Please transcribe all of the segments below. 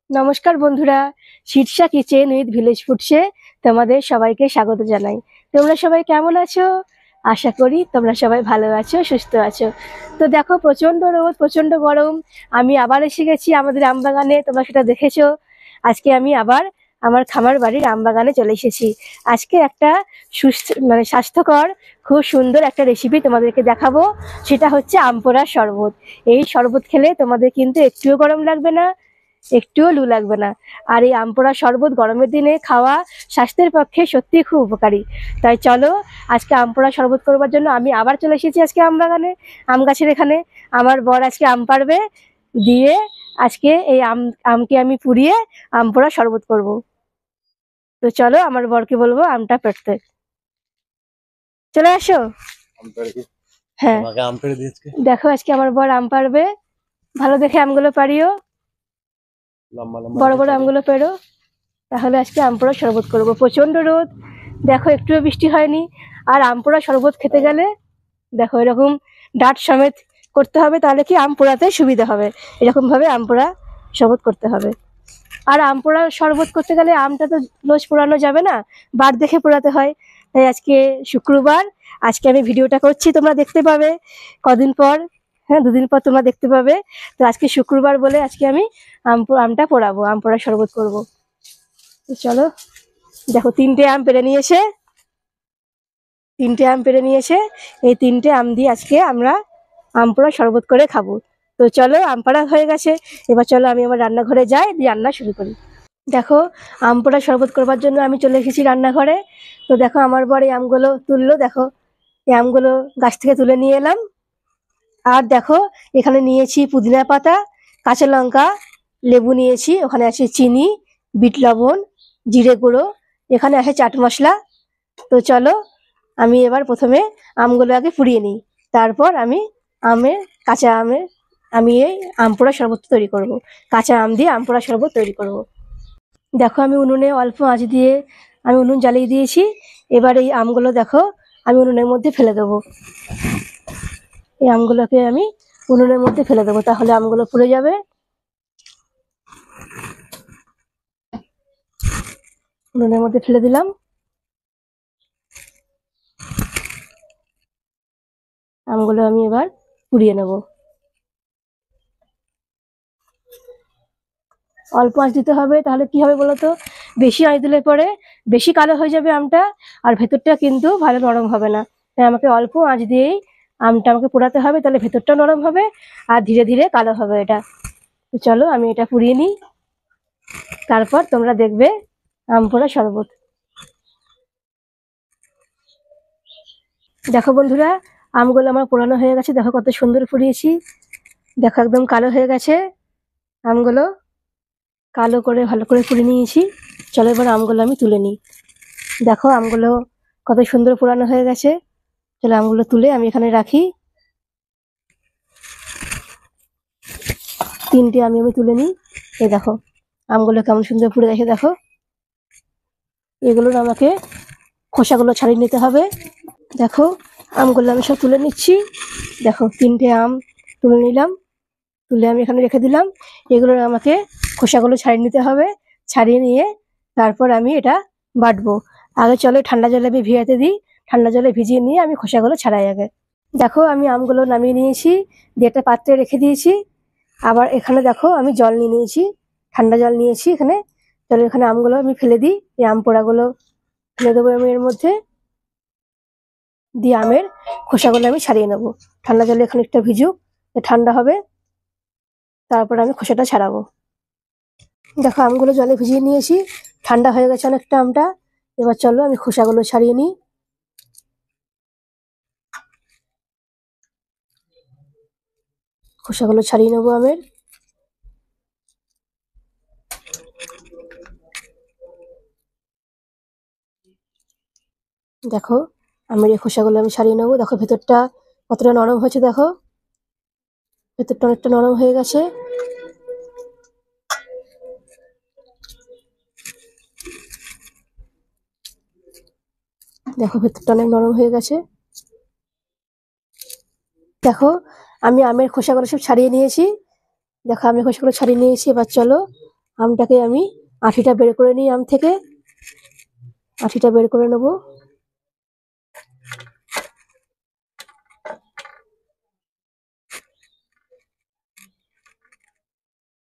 নমস্কার বন্ধুরা, Shirsha kitchen with village ফুডসে তোমাদের সবাইকে স্বাগত জানাই। তোমরা সবাই কেমন আছো? আশা করি তোমরা সবাই ভালো আছো, সুস্থ আছো। তো দেখো, প্রচন্ড রোদ, প্রচন্ড গরম। আমি আবার এসে গেছি আমাদের আমবাগানে, তোমরা সেটা দেখেছো। আজকে আমি আবার আমার খামার বাড়ির আমবাগানে চলে এসেছি। আজকে একটা সুস্থ স্বাস্থ্যকর খুব সুন্দর একটা রেসিপি তোমাদেরকে দেখাবো। সেটা হচ্ছে আম পোড়ার শরবত। এই শরবত খেলে তোমাদের কিন্তু একটুও গরম লাগবে না, একটুও লু লাগবে না। আর এই আম পোড়া শরবত গরমের দিনে খাওয়া স্বাস্থ্যের পক্ষে সত্যি খুব উপকারী। তাই চলো, আজকে আম পোড়া শরবত করবার জন্য আমি আবার চলে এসেছি আজকে আম বাগানে, আম গাছের এখানে। আমার বর আজকে আম পাড়বে, দিয়ে আজকে এই আমকে আমি পুড়িয়ে আম পোড়া শরবত করব। তো চলো, আমার বরকে বলবো আমটা পেড়তে। চলে আসো। হ্যাঁ, দেখো আজকে আমার বর আম পাড়বে। ভালো দেখে আমগুলো পাড়িও, বড় বড় আমগুলো পেড়ো, তাহলে আজকে আম পোড়া শরবত করবো। প্রচন্ড রোদ, দেখো একটুও বৃষ্টি হয়নি। আর আম পোড়া শরবত খেতে গেলে দেখো এরকম ডাঁট সমেত করতে হবে, তাহলে কি আম পোড়াতে সুবিধা হবে। এরকম ভাবে আম পোড়া শরবত করতে হবে। আর আম পোড়া শরবত করতে গেলে আমটা তো রোজ পোড়ানো যাবে না, বার দেখে পোড়াতে হয়। তাই আজকে শুক্রবার, আজকে আমি ভিডিওটা করছি, তোমরা দেখতে পাবে কদিন পর। হ্যাঁ, দুদিন পর তোমরা দেখতে পাবে। তো আজকে শুক্রবার বলে আজকে আমি আমটা পোড়াবো, আম পোড়া শরবত করবো। তো চলো, দেখো তিনটে আম পেড়ে নিয়েছে, এই তিনটে আম দিয়ে আজকে আমরা আম পোড়া শরবত করে খাবো। তো চলো, আম পাড়া হয়ে গেছে, এবার চলো আমি আমার রান্নাঘরে যাই, দিয়ে রান্না শুরু করি। দেখো, আম পোড়া শরবত করবার জন্য আমি চলে এসেছি রান্নাঘরে। তো দেখো, আমার বর এই আমগুলো তুললো। দেখো, এই আমগুলো গাছ থেকে তুলে নিয়ে এলাম। আর দেখো, এখানে নিয়েছি পুদিনা পাতা, কাঁচা লঙ্কা, লেবু নিয়েছি, ওখানে আছে চিনি, বিট লবণ, জিরে গুঁড়ো, এখানে আছে চাট মশলা। তো চলো, আমি এবার প্রথমে আমগুলো আগে পুড়িয়ে নিই, তারপর আমি কাঁচা আমের আমি এই আম পোড়া শরবত তৈরি করব। কাঁচা আম দিয়ে আম পোড়া শরবত তৈরি করব। দেখো, আমি উনুনে অল্প আঁচ দিয়ে আমি উনুন জ্বালিয়ে দিয়েছি। এবার এই আমগুলো দেখো আমি উনুনের মধ্যে ফেলে দেবো। এই আমগুলোকে আমি উনুনের মধ্যে ফেলে দেবো, তাহলে আমগুলো পুড়ে যাবে। উনুনের মধ্যে ফেলে দিলাম। আমগুলো আমি এবার পুড়িয়ে নেব। অল্প আঁচ দিতে হবে, তাহলে কি হবে বলতো, বেশি আঁচ দিলে পরে বেশি কালো হয়ে যাবে আমটা, আর ভেতরটা কিন্তু ভালো নরম হবে না। তাই আমাকে অল্প আঁচ দিয়েই আমটা আমাকে পোড়াতে হবে, তাহলে ভেতরটা নরম হবে আর ধীরে ধীরে কালো হবে এটা। তো চলো, আমি এটা পুড়িয়ে নিই, তারপর তোমরা দেখবে আম পোড়া শরবত। দেখো বন্ধুরা, আমগুলো আমার পোড়ানো হয়ে গেছে, দেখো কত সুন্দর পুড়িয়েছি। দেখো একদম কালো হয়ে গেছে আমগুলো, কালো করে ভালো করে পুড়ে নিয়েছি। চলো, এবার আমগুলো আমি তুলে নিই। দেখো আমগুলো কত সুন্দর পোড়ানো হয়ে গেছে। চলো, আমগুলো তুলে আমি এখানে রাখি। তিনটে আমি তুলে নিই। এই দেখো আমগুলো কেমন সুন্দর পুড়ে গেছে। দেখো, এগুলোর আমাকে খোসাগুলো ছাড়িয়ে নিতে হবে। দেখো, আমগুলো আমি সব তুলে নিচ্ছি। দেখো, তিনটে আম তুলে নিলাম, তুলে আমি এখানে রেখে দিলাম। এগুলোর আমাকে খোসাগুলো ছাড়িয়ে নিতে হবে। ছাড়িয়ে নিয়ে তারপর আমি এটা বাটবো। আগে চলো ঠান্ডা জলে আমি ভিজাতে দিই, ঠান্ডা জলে ভিজিয়ে নিয়ে আমি খোসাগুলো ছাড়াই আগে। দেখো, আমি আমগুলো নামিয়ে নিয়েছি, দিয়ে একটা পাত্রে রেখে দিয়েছি। আবার এখানে দেখো আমি জল নিয়ে নিয়েছি, ঠান্ডা জল নিয়েছি এখানে। চলো, এখানে আমগুলো আমি ফেলে দিই, এই আম পোড়াগুলো ফেলে দেবো আমি এর মধ্যে, দিয়ে আমের খোসাগুলো আমি ছাড়িয়ে নেবো। ঠান্ডা জলে এখানে একটা ভিজুক, ঠান্ডা হবে, তারপর আমি খোসাটা ছাড়াবো। দেখো, আমগুলো জলে ভিজিয়ে নিয়েছি, ঠান্ডা হয়ে গেছে অনেকটা আমটা। এবার চলো আমি খোসাগুলো ছাড়িয়ে নিই। খোসাগুলো ছাড়িয়ে নেবো আমের। দেখো, আমের এই খোসাগুলো আমি ছাড়িয়ে নেবো। দেখো ভেতরটা কতটা নরম হয়েছে, দেখো ভেতরটা অনেকটা নরম হয়ে গেছে। দেখো, ভেতরটা অনেক নরম হয়ে গেছে। দেখো, আমি আমের খোসাগুলো সব ছাড়িয়ে নিয়েছি। দেখো, আমের খোসাগুলো ছাড়িয়ে নিয়েছি। এবার চলো আমটাকে আমি আঠিটা বের করে নিই, আম থেকে আঠিটা বের করে নেব।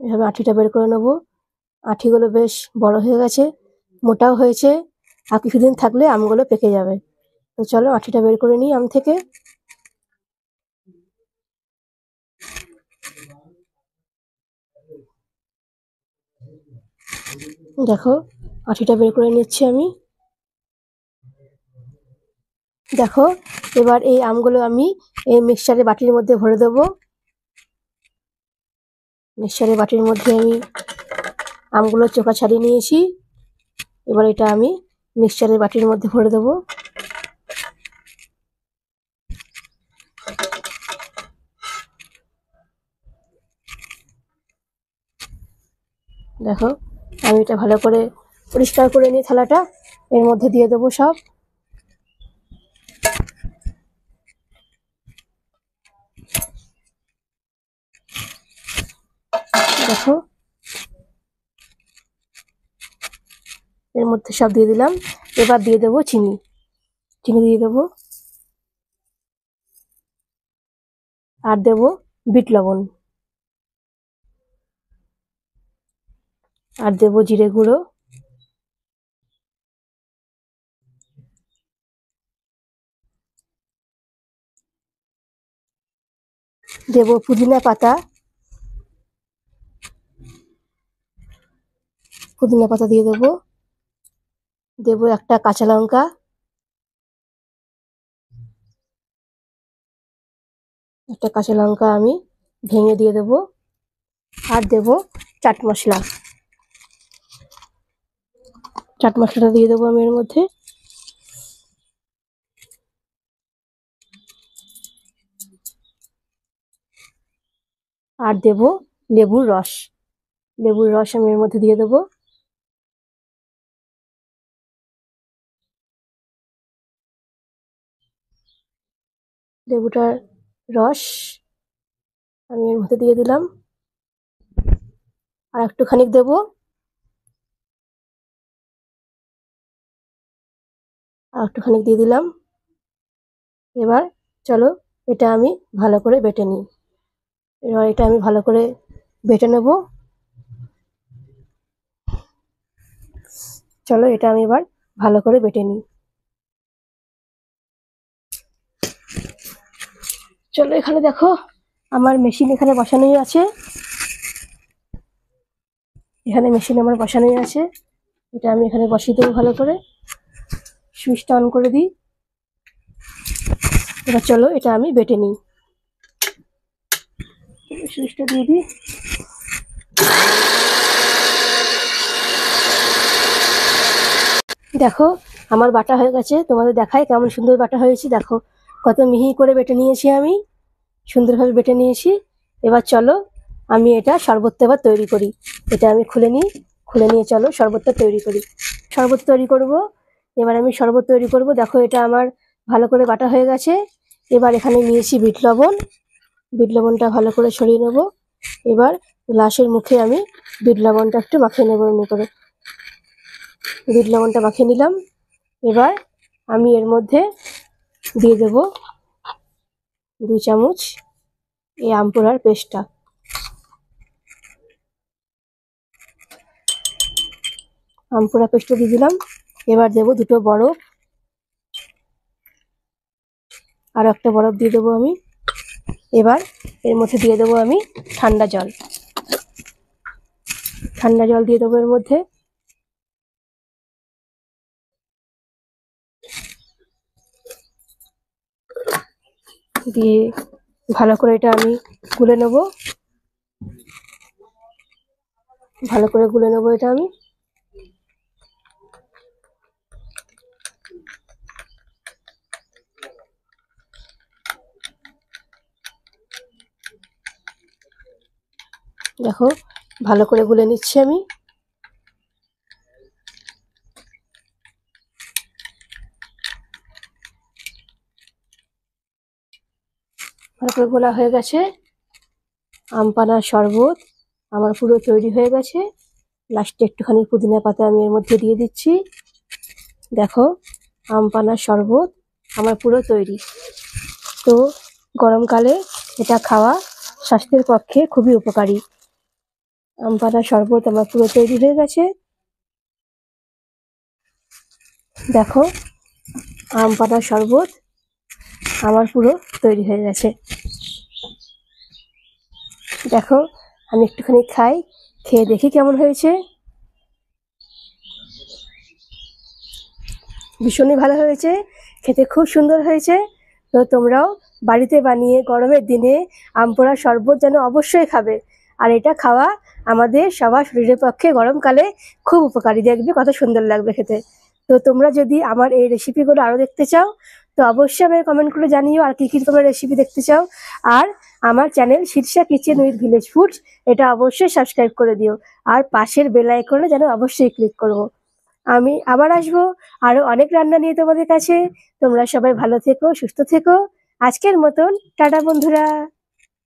এভাবে আঠিটা বের করে নেব। আঠিগুলো বেশ বড় হয়ে গেছে, মোটাও হয়েছে, আর কিছুদিন থাকলে আমগুলো পেকে যাবে। তো চলো আঠিটা বের করে নিই আম থেকে। দেখো আঠিটা বের করে নিচ্ছি আমি। দেখো এবার এই আমগুলো আমি এই মিক্সচারের বাটির মধ্যে ভরে দেবো। মিক্সচারের বাটির মধ্যে আমি আমগুলো চোখা ছাড়িয়ে নিয়েছি। এবার এটা আমি মিক্সচারের বাটির মধ্যে ভরে দেবো। দেখো আমি এটা ভালো করে পরিষ্কার করে নিই, থালাটা এর মধ্যে দিয়ে দেবো সব। দেখো এর মধ্যে সব দিয়ে দিলাম। এবার দিয়ে দেবো চিনি, চিনি দিয়ে দেবো, আর দেবো বিট লবণ, আর দেবো জিরে গুঁড়ো, দেবো পুদিনা পাতা, পুদিনা পাতা দিয়ে দেবো, দেবো একটা কাঁচা লঙ্কা, একটা কাঁচা লঙ্কা আমি ভেঙে দিয়ে দেবো, আর দেবো চাট মশলা, চাট মশলাটা দিয়ে দেবো আমি এর মধ্যে। আর দেবো লেবুর রস, লেবুর রস আমি এর মধ্যে দিয়ে দেবো। লেবুটার রস আমি এর মধ্যে দিয়ে দিলাম, আর একটুখানি দেবো, আর একটুখানি দিয়ে দিলাম। এবার চলো এটা আমি ভালো করে বেটে নিই। এবার এটা আমি ভালো করে বেটে নেব। চলো এটা আমি এবার ভালো করে বেটে নিই। চলো এখানে দেখো আমার মেশিন এখানে বসানোই আছে, এখানে মেশিন আমার বসানোই আছে। এটা আমি এখানে বসিয়ে দেবো ভালো করে, সুইচটা অন করে দিই। এবার চলো এটা আমি বেটে নিই, সুইচটা দিয়ে দিই। দেখো আমার বাটা হয়ে গেছে, তোমাদের দেখাই কেমন সুন্দর বাটা হয়েছে। দেখো কত মিহি করে বেটে নিয়েছি আমি, সুন্দরভাবে বেটে নিয়েছি। এবার চলো আমি এটা শরবতটা এবার তৈরি করি। এটা আমি খুলে নিই, খুলে নিয়ে চলো শরবতটা তৈরি করি। শরবত তৈরি করব, এবার আমি শরবত তৈরি করব। দেখো এটা আমার ভালো করে বাটা হয়ে গেছে। এবার এখানে নিয়েছি বিট লবণ, বিট লবণটা ভালো করে ছড়িয়ে নেব। এবার গ্লাসের মুখে আমি বিট লবণটা একটু মাখিয়ে নেবো, এমনি করে বিট লবণটা মাখিয়ে নিলাম। এবার আমি এর মধ্যে দিয়ে দেব 2 চামচ এই আমপুরার পেস্টটা, আমপুরা পেস্টটা দিয়ে দিলাম। এবার দেবো 2টো বরফ, আর একটা বরফ দিয়ে দেবো আমি। এবার এর মধ্যে দিয়ে দেবো আমি ঠান্ডা জল, ঠান্ডা জল দিয়ে দেবো এর মধ্যে। দিয়ে ভালো করে এটা আমি গুলে নেব, ভালো করে গুলে নেব এটা আমি। দেখো ভালো করে গুলে নিচ্ছি আমি। ভালো করে গোলা হয়ে গেছে, আম পানার শরবত আমার পুরো তৈরি হয়ে গেছে। লাস্টে একটুখানি পুদিনা পাতা আমি এর মধ্যে দিয়ে দিচ্ছি। দেখো আম পানার শরবত আমার পুরো তৈরি। তো গরমকালে এটা খাওয়া স্বাস্থ্যের পক্ষে খুবই উপকারী। আম পানার শরবত আমার পুরো তৈরি হয়ে গেছে। দেখো আম পানার শরবত আমার পুরো তৈরি হয়ে গেছে। দেখো আমি একটুখানি খাই, খেয়ে দেখি কেমন হয়েছে। ভীষণই ভালো হয়েছে, খেতে খুব সুন্দর হয়েছে। তো তোমরাও বাড়িতে বানিয়ে গরমের দিনে আম পোড়ার শরবত যেন অবশ্যই খাবে। আর এটা খাওয়া আমাদের সবার শরীরের পক্ষে গরমকালে খুব উপকারী, দেখবে কত সুন্দর লাগবে খেতে। তো তোমরা যদি আমার এই রেসিপিগুলো আরও দেখতে চাও তো অবশ্যই আমাকে কমেন্ট করে জানিও আর কী কী তোমরা রেসিপি দেখতে চাও। আর আমার channel Shirsha kitchen with village foods এটা অবশ্যই সাবস্ক্রাইব করে দিও। আর পাশের বেল আইকনে যেন অবশ্যই ক্লিক করবো। আমি আবার আসবো আরো অনেক রান্না নিয়ে তোমাদের কাছে। তোমরা সবাই ভালো থেকো, সুস্থ থেকো। আজকের মতন টাটা বন্ধুরা।